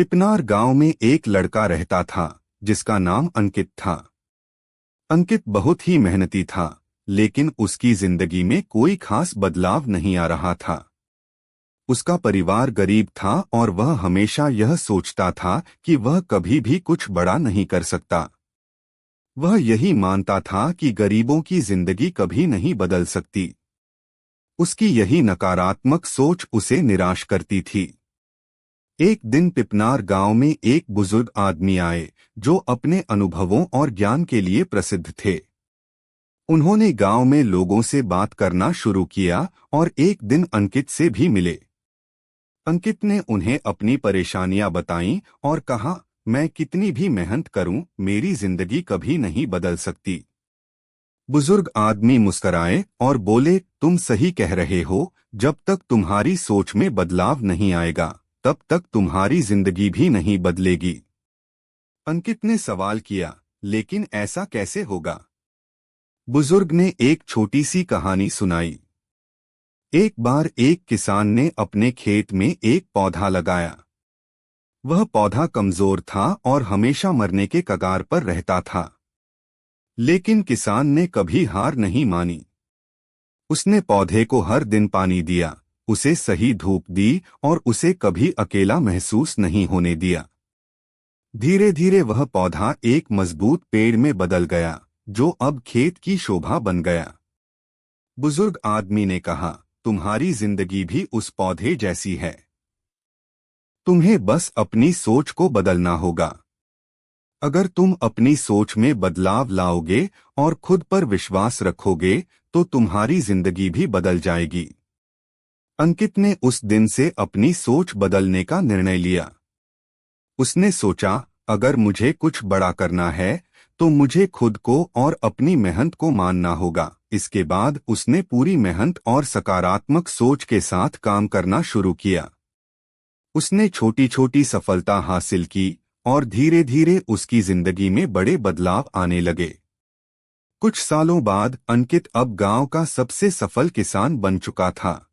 पिपनार गांव में एक लड़का रहता था जिसका नाम अंकित था। अंकित बहुत ही मेहनती था, लेकिन उसकी जिंदगी में कोई खास बदलाव नहीं आ रहा था। उसका परिवार गरीब था और वह हमेशा यह सोचता था कि वह कभी भी कुछ बड़ा नहीं कर सकता। वह यही मानता था कि गरीबों की जिंदगी कभी नहीं बदल सकती। उसकी यही नकारात्मक सोच उसे निराश करती थी। एक दिन पिपनार गांव में एक बुजुर्ग आदमी आए जो अपने अनुभवों और ज्ञान के लिए प्रसिद्ध थे। उन्होंने गांव में लोगों से बात करना शुरू किया और एक दिन अंकित से भी मिले। अंकित ने उन्हें अपनी परेशानियां बताईं और कहा, मैं कितनी भी मेहनत करूं, मेरी जिंदगी कभी नहीं बदल सकती। बुजुर्ग आदमी मुस्कराए और बोले, तुम सही कह रहे हो, जब तक तुम्हारी सोच में बदलाव नहीं आएगा तब तक तुम्हारी जिंदगी भी नहीं बदलेगी। अंकित ने सवाल किया, लेकिन ऐसा कैसे होगा? बुजुर्ग ने एक छोटी सी कहानी सुनाई। एक बार एक किसान ने अपने खेत में एक पौधा लगाया। वह पौधा कमजोर था और हमेशा मरने के कगार पर रहता था। लेकिन किसान ने कभी हार नहीं मानी। उसने पौधे को हर दिन पानी दिया, उसे सही धूप दी और उसे कभी अकेला महसूस नहीं होने दिया। धीरे धीरे वह पौधा एक मजबूत पेड़ में बदल गया, जो अब खेत की शोभा बन गया। बुजुर्ग आदमी ने कहा, तुम्हारी जिंदगी भी उस पौधे जैसी है। तुम्हें बस अपनी सोच को बदलना होगा। अगर तुम अपनी सोच में बदलाव लाओगे और खुद पर विश्वास रखोगे तो तुम्हारी जिंदगी भी बदल जाएगी। अंकित ने उस दिन से अपनी सोच बदलने का निर्णय लिया। उसने सोचा, अगर मुझे कुछ बड़ा करना है तो मुझे खुद को और अपनी मेहनत को मानना होगा। इसके बाद उसने पूरी मेहनत और सकारात्मक सोच के साथ काम करना शुरू किया। उसने छोटी छोटी सफलता हासिल की और धीरे धीरे उसकी जिंदगी में बड़े बदलाव आने लगे। कुछ सालों बाद अंकित अब गांव का सबसे सफल किसान बन चुका था।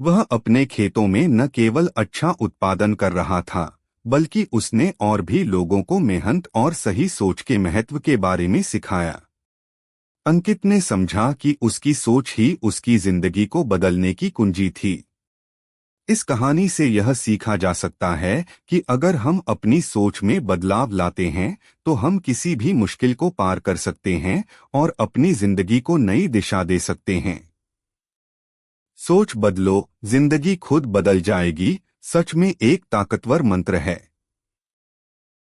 वह अपने खेतों में न केवल अच्छा उत्पादन कर रहा था, बल्कि उसने और भी लोगों को मेहनत और सही सोच के महत्व के बारे में सिखाया। अंकित ने समझा कि उसकी सोच ही उसकी जिंदगी को बदलने की कुंजी थी। इस कहानी से यह सीखा जा सकता है कि अगर हम अपनी सोच में बदलाव लाते हैं तो हम किसी भी मुश्किल को पार कर सकते हैं और अपनी जिंदगी को नई दिशा दे सकते हैं। सोच बदलो, जिंदगी खुद बदल जाएगी, सच में एक ताकतवर मंत्र है।